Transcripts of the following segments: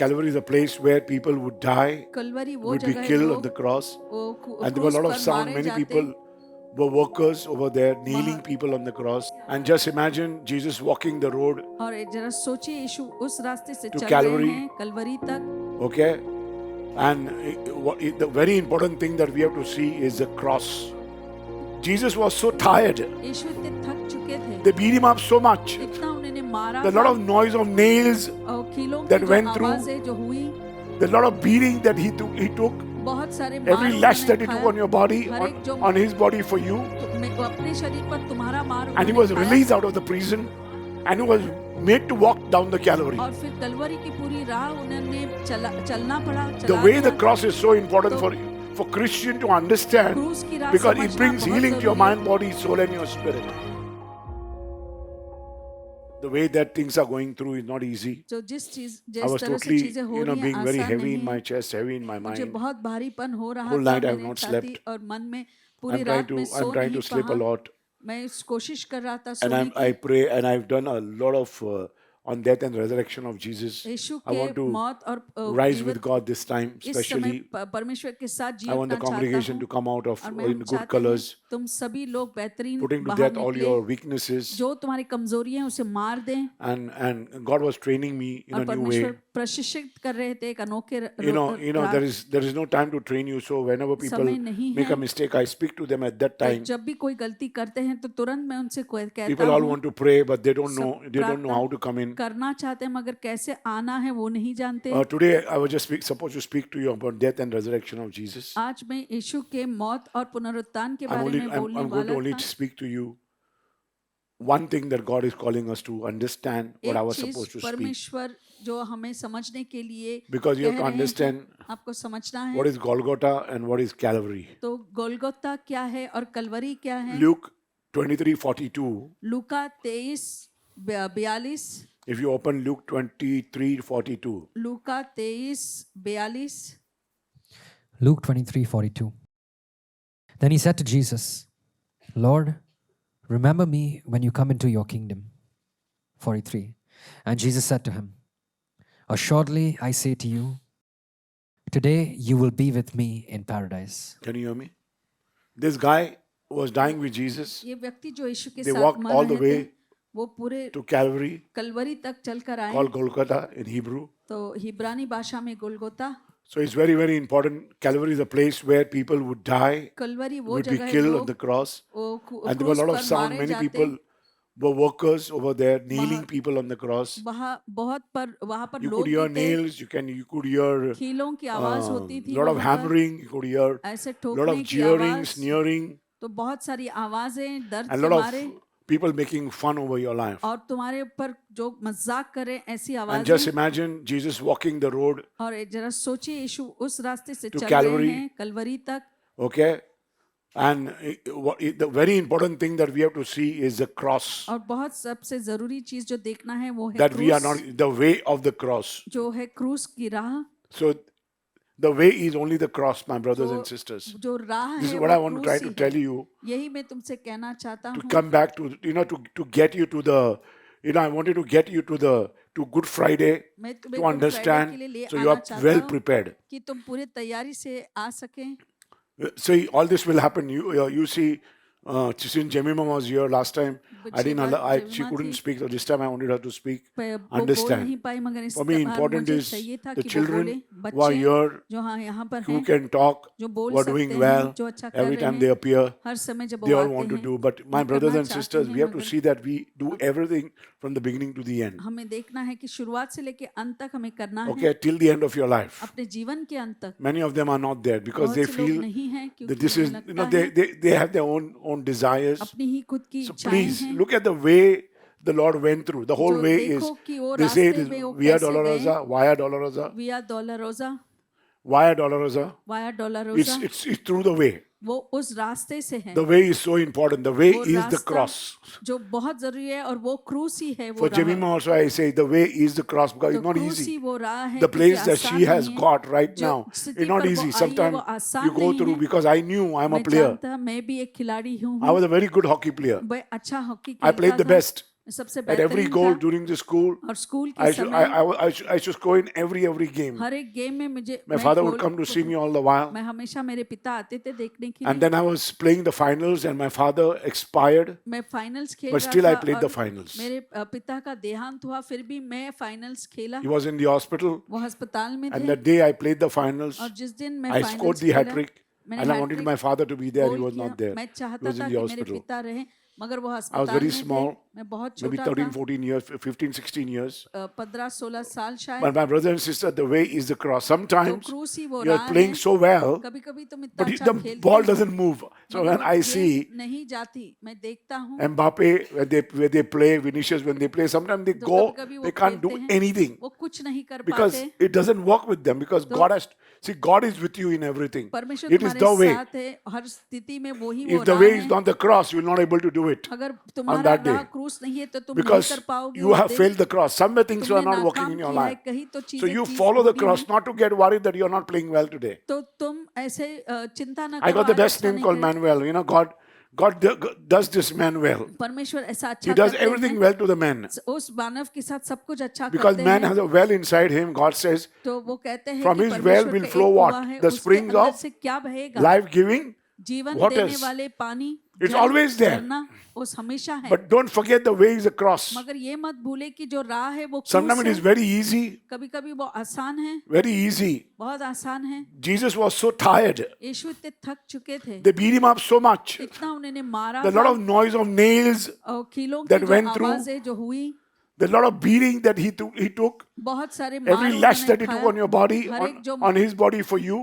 Calvary is a place where people would die, Kalvari वो would be जगह है killed जो on the cross. वो And there were a क्रूस lot of पर sound. मारे Many जाते people were workers over there, kneeling people on the cross. And just imagine Jesus walking the road, और जरा सोचिए यीशु उस रास्ते से To चल Calvary. रहे हैं कलवरी तक. okay? And the very important thing that we have to see is the cross. Jesus was so tired. यीशु इतने थक चुके थे, They beat him up so much. इतना उन्होंने मारा The lot of noise of nails, और कीलों that की जो went through. आवाजें जो हुई, the lot of beating that he took, बहुत सारे every मार lash उन्होंने that he took खाया, on your body, हर एक जो on his body for you. वो अपने शरीर पर तुम्हारा मार And he उन्होंने was खाया. released out of the prison and he was made to walk down the Calvary. और फिर कलवरी की पूरी राह उन्होंने चलना पड़ा. The चला way the दिया. cross is so important for Christian to understand, क्रूस की राह because it समझना brings बहुत healing to your जरूरी है. mind, body, soul and your spirit. The way that things are going through is not easy. जो जिस I was तरह से totally, चीजें हो रही हैं being very आसान heavy in नहीं my है. chest, heavy in my मुझे mind. बहुत भारीपन हो रहा Whole था night I have मेरे not छाती slept. और मन में. पूरी I'm trying रात में सो to नहीं sleep a पाया. lot. मैं कोशिश कर रहा था And सोने I की. pray, and I've done a lot of on death and resurrection of Jesus. Yeshu I want के to मौत और rise with God this time, इस समय especially. परमेश्वर के साथ I want the जीना चाहता congregation हूँ. to come out of और मैं in हम good चाहते हैं colors, तुम सभी लोग बेहतरीन putting to बाहर death all निकले. your weaknesses. जो तुम्हारी कमजोरी है उसे मार दें. And God was training me in और a new परमेश्वर way. प्रशिक्षित कर रहे थे एक अनोखे There is no time to train you. So whenever people समय नहीं make है. a mistake, I speak to them at that तो time. जब भी कोई गलती करते हैं तो तुरंत मैं उनसे कहता People all हूँ. want to pray, but they don't know. सब They don't know प्रार्थना how to come in. करना चाहते हैं मगर कैसे आना है वो नहीं जानते. Today I was just supposed to speak to you about death and resurrection of Jesus. आज मैं यीशु के मौत और पुनरुत्थान के बारे में बोलने I'm going to वाला only था. speak to you one thing that God is calling us to understand what I एक was चीज supposed to speak. परमेश्वर जो हमें समझने के लिए Because you have कह to रहे हैं, understand आपको समझना है. what is Golgotha and what is Calvary. तो गोलगोता क्या है और कलवरी क्या है. Luke 23:42. Luka 23:42. If you open Luke 23:42. Luka 23:42. Luke 23:42. Then he said to Jesus, Lord, remember me when you come into your kingdom. 43. And Jesus said to him, assuredly I say to you, today you will be with me in paradise. Can you hear me? This guy was dying with Jesus. ये व्यक्ति जो यीशु के They साथ walked मर all the रहे थे way वो पूरे to Calvary, कलवरी तक चलकर आए. called Golgotha in Hebrew. तो हिब्रानी भाषा में गोलगोता. So it's very, very important. Calvary is a place where people would die, Kalvari वो would be जगह है killed जो on the cross. वो And there were a क्रूस lot of पर sound. मारे Many जाते. people were workers over there, kneeling people on the cross. वहाँ पर You लोग could hear भी थे. nails. You could hear कीलों की आवाज होती थी. lot of वहाँ पर hammering. You could hear ऐसे lot ठोकने of की jeering, आवाज. sneering, तो बहुत सारी आवाजें दर्द and के lot मारे of people making fun over your life. और तुम्हारे ऊपर जो मजाक करे ऐसी And just आवाजें. imagine Jesus walking the road, और जरा सोचिए यीशु उस रास्ते से To चल Calvary. रहे हैं कलवरी तक. okay? And the very important thing that we have to see is the cross. और बहुत सबसे जरूरी चीज जो देखना है वो है That we are क्रूस. not the way of the cross. जो है क्रूस की राह. So the way is only the cross, my brothers and sisters. जो राह This is है what वो I want to try क्रूस to ही tell है. you, यही मैं तुमसे कहना चाहता to हूँ. come back to, to get you to the, I wanted to get you to Good Friday, मैं to तुम्हें गुड फ्राइडे के understand, लिए ले so you आना are चाहता well हूँ prepared. कि तुम पूरी तैयारी से आ सकें. See, all this will happen. You see, since Jemima was here last time, I didn't allow, she couldn't speak, so this time I wanted her to speak. वो बोल Understand. नहीं पाई मगर इस For me, बार important मुझे is चाहिए था the कि वो children बोले. who are बच्चे here, जो हाँ यहाँ पर who हैं can talk, जो बोल who are सकते doing हैं well, जो अच्छा कर every रहे time हैं they appear, हर समय जब they वो all आते want to हैं. do. But my वो brothers करना and चाहते sisters, हैं we have to मगर see that we do everything from the beginning to the end. हमें देखना है कि शुरुआत से लेके अंत तक हमें करना है. Okay, till the end of your life. अपने जीवन के अंत तक. Many of them are not there because बहुत they से लोग feel नहीं हैं that क्योंकि this is, उन्हें लगता है they have their own desires. अपनी ही खुद की So इच्छाएं please हैं. look at the way the Lord went through. The whole जो way is, देखो कि वो they say it रास्ते is में वो Via कैसे Dolorosa, Via Dolorosa, Via Dolorosa. Via Dolorosa. Via Dolorosa. It's through the way. वो उस रास्ते से है. The way is so important. The way वो is the रास्ता cross. जो बहुत जरूरी है और वो क्रूस ही है. वो For राह. Jemima also I say the way is the cross because तो it's not क्रूस ही easy. वो राह है. The place क्योंकि that आसान she has नहीं है. got right जो now, स्थिति it's not पर वो easy. आई है, Sometimes वो आसान you go नहीं through है. because I knew I'm a मैं player. जानता मैं भी एक खिलाड़ी हूँ. I was a very good hockey player. मैं अच्छा हॉकी I played खेलता the था. best. सबसे At every बेहतरीन goal था during the school, और स्कूल I के should, समय I should go in every game. हर एक गेम में मुझे My father would come to see me all the while. मैं हमेशा मेरे पिता आते थे देखने के And लिए then I was playing the finals and my father expired. मैं फाइनल्स खेल But रहा still I था played the और finals. मेरे पिता का देहांत हुआ फिर भी मैं फाइनल्स खेला He was in the hospital. वो अस्पताल में And थे that day I played the finals. और जिस दिन मैं I scored finals the hat खेला trick. मैंने And I wanted my father to be there. He goal was किया not there. मैं He चाहता was था in कि the मेरे hospital. पिता रहे मगर वो I was अस्पताल very में थे small, मैं बहुत maybe छोटा 13, था 14 years, 15, 16 years. 15-16 साल शायद But my brother and sister, the way is the cross. तो Sometimes क्रूस ही वो you're राह playing है so well, कभी कभी तुम इतना but अच्छा the खेलते ball हो doesn't move. So मगर when वो I गेंद see नहीं जाती मैं देखता हूँ Mbappe, when they play, Vinicius, when they play, sometimes they तो go, कभी-कभी वो they can't do खेलते हैं, anything वो कुछ नहीं कर because पाते it doesn't work with them. Because God has, see, God is with you in everything. परमेश्वर It is तुम्हारे the way. साथ है हर स्थिति में वही वो If the राह way है is not the cross, you will not able to do it अगर on तुम्हारा that day राह क्रूस नहीं है तो तुम नहीं because कर पाओगे you वो have दिन। failed the cross. Somewhere things are तुमने not working नाकाम in your किया है life. कहीं तो So चीजें you ठीक follow the होनी cross है not to get worried that you are not playing well today. तो तुम ऐसे चिंता न I करो got the आज best अच्छा name नहीं called खेले। Manuel. You know, God does this man well. परमेश्वर ऐसा He अच्छा does करते everything हैं well to the man. उस मानव के साथ सब कुछ अच्छा Because करते man हैं has a well inside him, God says, तो वो कहते हैं from कि his well परमेश्वर will का flow एक what? कुआं है The उसके springs अंदर of से क्या बहेगा life giving जीवन waters. देने वाले पानी It's जल, always there. झरना उस हमेशा है But don't forget the way is the cross. मगर ये मत भूले कि जो राह है वो Sometimes क्रूस it is है very easy, कभी कभी वो आसान है very easy. बहुत आसान है Jesus was so tired. यीशु इतने थक चुके थे They beat him up so much. इतना उन्होंने मारा The lot of noise of nails, और कीलों that की जो went through, आवाजें जो हुई the lot of beating that he took, बहुत सारे मार every lash that he उन्होंने took on your body, हर एक जो on his body for you.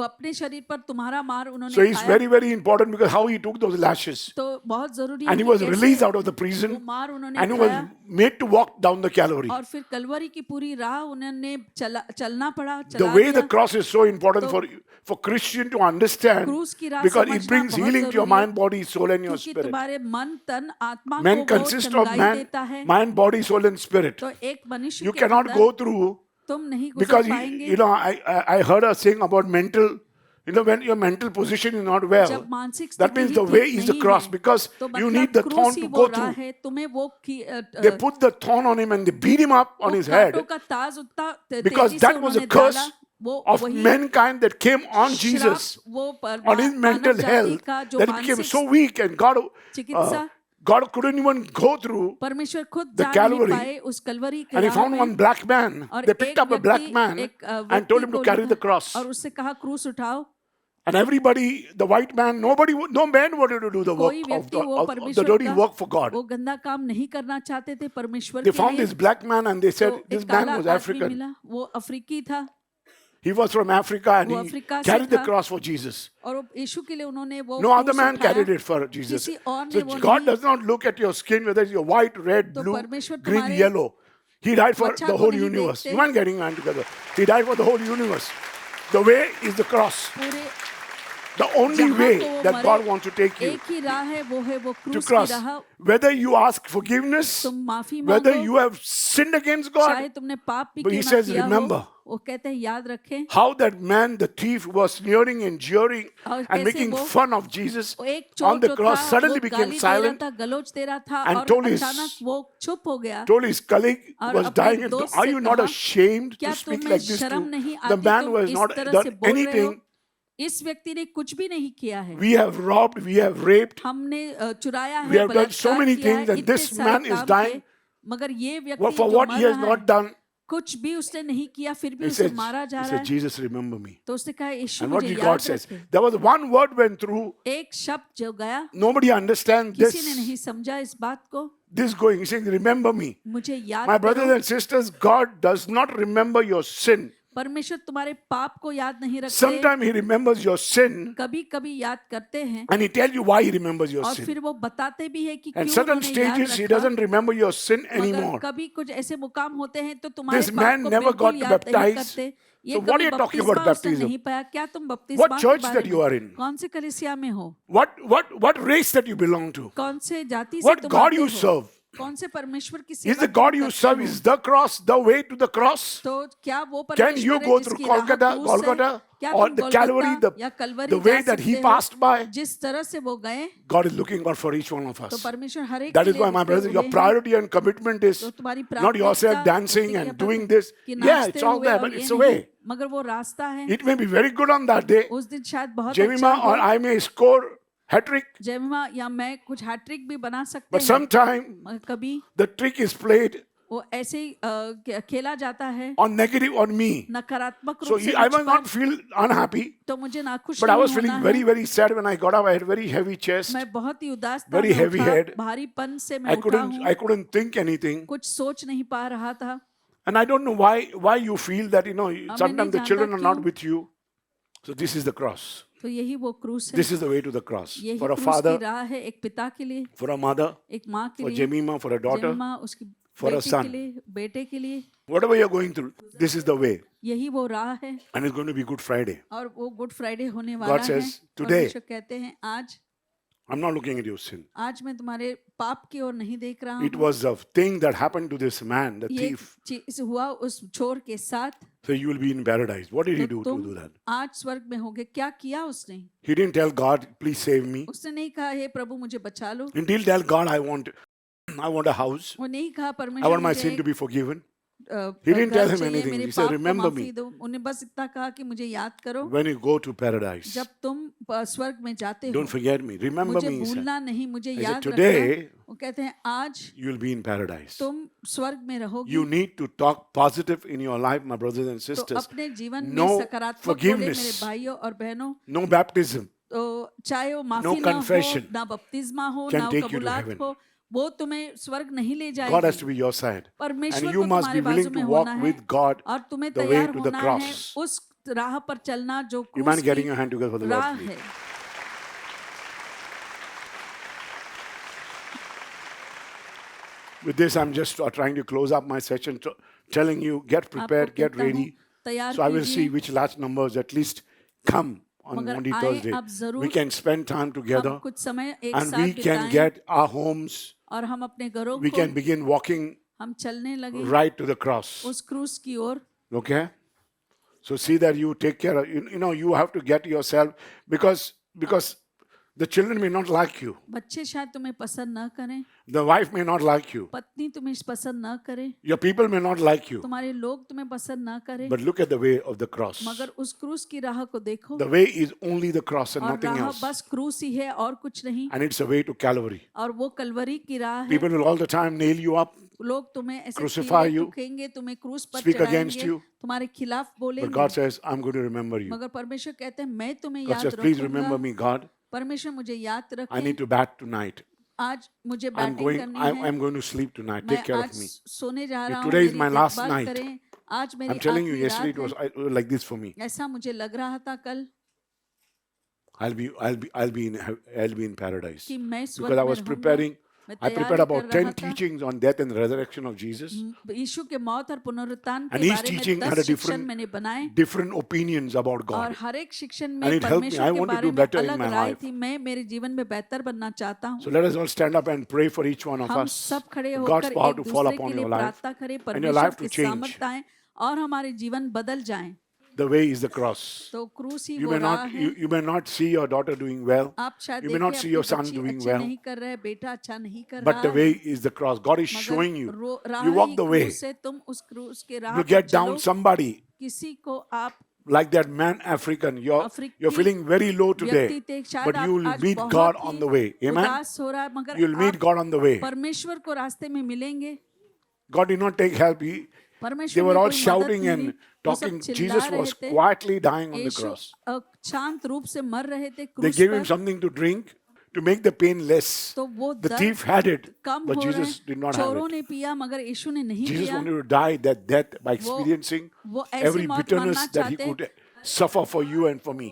अपने शरीर पर तुम्हारा मार So उन्होंने it's खाया very, very important because how he took those lashes. तो बहुत जरूरी है And he कि was कैसे released out of the वो prison मार उन्होंने and he was खाया made to walk down the Calvary. और फिर कलवरी की पूरी राह उन्होंने चलना पड़ा The चला way the दिया cross is so important for Christian to understand क्रूस की राह because it समझना brings बहुत healing to your जरूरी है mind, body, soul and your क्योंकि spirit. तुम्हारे मन तन आत्मा Man को वो consists of चंगाई देता है mind, body, soul and spirit. तो एक मनुष्य You के cannot अंदर go through तुम नहीं गुजर because पाएंगे you know I heard a saying about mental. You know, when your mental position is not well, जब मानसिक that स्थिति means ही the way ठीक is the नहीं cross है, because तो you मतलब need the क्रूस thorn ही to वो go राह through. है तुम्हें वो They put the thorn on him and they beat him up on his head कांटों का ताज उतना because तेजी से that was a उन्होंने curse डाला वो of वही mankind that came on श्राप Jesus, वो on his मानव mental जाति health, का जो that he became मानसिक so weak and चिकित्सा God couldn't even go through. परमेश्वर खुद the जा नहीं Calvary, पाए उस कलवरी के And he राह found में one black man. और They picked एक up a black व्यक्ति man एक and told व्यक्ति him to को carry the लिखा cross. और उससे कहा क्रूस उठाओ And everybody, the white man, no man wanted to do the work कोई of व्यक्ति वो the परमेश्वर dirty का work for God. वो गंदा काम नहीं करना चाहते थे परमेश्वर They के found लिए this black man and they तो said एक this काला man was आदमी African. मिला वो अफ्रीकी था He was from Africa and वो he अफ्रीका से carried the था cross for Jesus. और वो यीशु के लिए उन्होंने वो No other क्रूस man उठाया। carried it for Jesus. किसी और ने So वो God नहीं does not look at your skin, whether it's your white, red, तो blue, परमेश्वर green, तुम्हारे yellow. He died for त्वचा the को whole नहीं universe. देखते। You mind getting man together? He died for the whole universe. The way is the cross. पूरे The only जहाँ way को वो that मरे, God wants to take you एक ही राह है वो है वो to क्रूस की cross. राह Whether you ask forgiveness, तुम माफी whether मांगो you have sinned against God, चाहे तुमने पाप भी but he क्यों ना says, किया remember. हो वो कहते हैं याद रखें how that man, the thief, was sneering and jeering और and कैसे making वो- fun of Jesus वो एक चोर on the जो cross था suddenly वो became गाली दे silent, रहा था गलोच दे रहा था and और told his- अचानक वो चुप हो गया told his colleague और was अपने dying, and दोस्त are से you not कहा, ashamed क्या to speak तुम्हें like this to शर्म नहीं the आती man तुम who has इस not तरह done से बोल रहे हो anything? इस व्यक्ति ने कुछ भी नहीं किया है We have robbed, we have raped, हमने चुराया We है have done so बलात्कार many किया things है and इतने this सारे man is काम dying. किए, मगर ये well, व्यक्ति for जो what मर he has रहा not है done. कुछ भी उसने नहीं किया फिर भी He उसे said, मारा जा he रहा said, है Jesus, remember me. तो उसने कहा यीशु And what मुझे did God याद says? रखे There was one word went through. एक शब्द जो गया Nobody understands किसी ने this. नहीं समझा इस बात को This going. He's saying, remember me. मुझे याद My brothers करो and sisters, God does not remember your sin. परमेश्वर तुम्हारे पाप को याद नहीं रखते Sometimes He remembers your sin कभी कभी याद करते हैं and He tells you why He remembers your और sin. फिर वो बताते भी है कि And क्यों certain उन्होंने याद stages He रखा doesn't remember your sin मगर anymore. कभी कुछ ऐसे मुकाम होते हैं तो तुम्हारे This पाप man को never बिल्कुल got to याद नहीं baptize. करते ये So what कभी are you talking about बपतिस्मा उसने baptism? नहीं पाया क्या तुम बपतिस्मा What के church बारे that you में are in? कौन से कलीसिया में हो What race that you belong to? कौन से जाति से What तुम God आते you हो serve? कौन से परमेश्वर की Is सेवा the तुम God you करते serve, हो? is the cross the way to the cross? तो क्या वो Can you परमेश्वर go है through जिसकी राह Golgotha, क्रूस है? Golgotha, क्या or तुम the Calvary, गोलगत्ता या कलवरी the जा way that he सकते हो? passed by? जिस तरह से वो गए, God is looking out for each one of तो us. परमेश्वर हर एक That के is लिए why, my रुके brother, your हुए हैं। priority and commitment is तो तुम्हारी not yourself प्राथमिकता dancing इसी के and पता doing है this. कि Yeah, नाचते it's all हुए there, और but ये it's a नहीं, way. मगर वो रास्ता है। It may be very good on that day. उस दिन शायद बहुत Jemima अच्छा or हो, I may score hat-trick, Jemimah या मैं कुछ हैट्रिक भी बना सकते but हैं, sometime मगर कभी the trick is played वो ऐसे ही खेला जाता है on negative on me. नकारात्मक So रूप से I मुझ must not पर, feel unhappy, तो मुझे नाखुश but I नहीं was होना feeling very, है। very sad when I got up. I had very heavy chest. मैं बहुत ही उदास था, very मैं heavy उठा, head. भारीपन से मैं I उठा couldn't, हूँ, I couldn't think anything. कुछ सोच नहीं पा रहा था। And I don't know why you feel that, sometimes the जानता children are not क्यों। with you. So this is the cross. तो यही वो क्रूस है, This is the way to the cross. यही For a क्रूस की father, राह है, एक पिता के लिए, for a mother, एक माँ के for लिए, Jemima, for a daughter, Jemima उसकी for a बेटी son. के लिए, बेटे के लिए, whatever you're going through, this is the way. यही वो राह है। And it's going to be Good Friday. और वो गुड फ्राइडे होने वाला है। says, "Today." परमेश्वर कहते हैं आज, I'm not looking at your sin. आज मैं तुम्हारे पाप की ओर नहीं देख रहा It हूँ। was a thing that happened to this man, the ये thief. चीज हुआ उस चोर के साथ। So you will be in paradise. What did he तो do to तुम do that? आज स्वर्ग में होगे। क्या किया उसने? He didn't tell God, please save me. उसने नहीं कहा हे प्रभु मुझे बचा लो। He didn't tell God, I want a house. वो नहीं कहा I परमेश्वर want my मुझे sin to be forgiven. A, He didn't घर tell him चाहिए, anything. मेरे He said, पाप को "Remember माफी me." दो। उन्हें बस इतना कहा कि मुझे याद करो When you go to paradise, जब तुम स्वर्ग में जाते हो। don't forget me. Remember मुझे me, he said. भूलना नहीं, मुझे said, याद "Today, रखना। वो कहते हैं आज You will be in paradise. तुम स्वर्ग में रहोगे। You need to talk positive in your life, my brothers and तो sisters. अपने जीवन में No सकारात्मक बोले मेरे forgiveness. भाइयों और बहनों। No baptism तो चाहे वो माफी No ना हो, confession ना बपतिस्मा हो, can ना take you to कबूलात heaven. हो, वो तुम्हें स्वर्ग नहीं ले God has to जाएगी। be your side. परमेश्वर And you को must तुम्हारे be willing बाजू to में walk होना है with God और तुम्हें the way तैयार to the होना है cross. उस राह पर चलना जो You mind क्रूस getting your की hand together for the राह Lord, please? है। With this, I'm just trying to close up my session, telling you, get आपको prepared, get कहता हूँ, ready. तैयार So I will see कीजिए। which large numbers at least come on मगर Monday, आए Thursday. आप जरूर। We can spend time हम together कुछ समय एक and साथ we can बिताएं get our homes, और हम अपने घरों we को can begin walking हम चलने लगे right to the cross. उस क्रूस की ओर। Okay? So see that you take care of, you have to get yourself, because the children may not like you. बच्चे शायद तुम्हें पसंद न करें, The wife may not like you. पत्नी तुम्हें पसंद न करे, Your people may not like you. तुम्हारे लोग तुम्हें पसंद न करें, But look at the way of the cross. मगर उस क्रूस की राह को देखो। The way is only the cross and और nothing राह else. बस क्रूस ही है और कुछ नहीं। And it's a way to Calvary. और वो कलवरी की राह है। People will all the time nail you up, लोग तुम्हें ऐसे crucify कीड़े you, ठुकेंगे, तुम्हें क्रूस पर speak against चढ़ाएंगे, you. तुम्हारे खिलाफ but God बोलेंगे। says, I'm going to remember you. मगर परमेश्वर कहते हैं मैं तुम्हें God याद says, please remember रखूंगा। me, God. परमेश्वर मुझे याद I रखें। need to bat tonight. आज मुझे I'm बैटिंग going. करनी I'm, है। I'm going to sleep tonight. मैं Take care आज of me. सोने जा रहा हूँ। Today is मेरी my last देखभाल night. करें। आज मेरी I'm telling you, आखिरी yesterday रात it was like this for me. है। ऐसा मुझे लग रहा था कल I'll be in paradise. कि मैं स्वर्ग Because I में was रहूंगा। preparing. मैं I तैयारी prepared कर about रहा 10 था। teachings on death and resurrection of Jesus. यीशु के मौत और पुनरुत्थान के And each बारे में teaching had 10 a शिक्षण मैंने बनाए different opinions about और God. हर एक शिक्षण And में it helped me. I परमेश्वर के want to बारे do में better in अलग my राय life. थी। मैं मेरे जीवन में बेहतर बनना चाहता हूँ। So let us all stand up and pray for each one of हम us. सब खड़े God's होकर power एक to fall दूसरे upon के लिए your life प्रार्थना करें, and your परमेश्वर life to की change. सामर्थ आए और हमारे जीवन बदल जाएं। The way is the cross. तो क्रूस ही You वो may राह not है। you may not see your daughter doing well, आप शायद you may देखें not see अपनी your son बच्ची doing अच्छे well, नहीं कर रहे, बेटा अच्छा नहीं कर but रहा the है, way is the cross. God is showing you. राह You walk he the way. क्रूस है। तुम उस क्रूस के राह You पर get चलो। down somebody किसी को आप like that man African. You're अफ्रीकी feeling very low व्यक्ति today, थे, शायद but you will आज meet बहुत God he on the way. Amen. उदास हो रहा है, मगर You will meet आप God on the way. परमेश्वर को रास्ते में मिलेंगे। God did not take help. They परमेश्वर were ने all कोई मदद shouting नहीं and दी। वो सब talking. चिल्ला Jesus रहे was थे। quietly dying on the Yeshu cross. शांत रूप से मर रहे थे They क्रूस gave him पर। something to drink to make the pain less. तो वो The दर्द thief had it, come but हो रहे Jesus did not have चोरों it. ने पिया मगर यीशु ने नहीं Jesus पिया। wanted to die that death by experiencing वो ऐसी every मौत bitterness मरना that he चाहते could suffer for you and for me.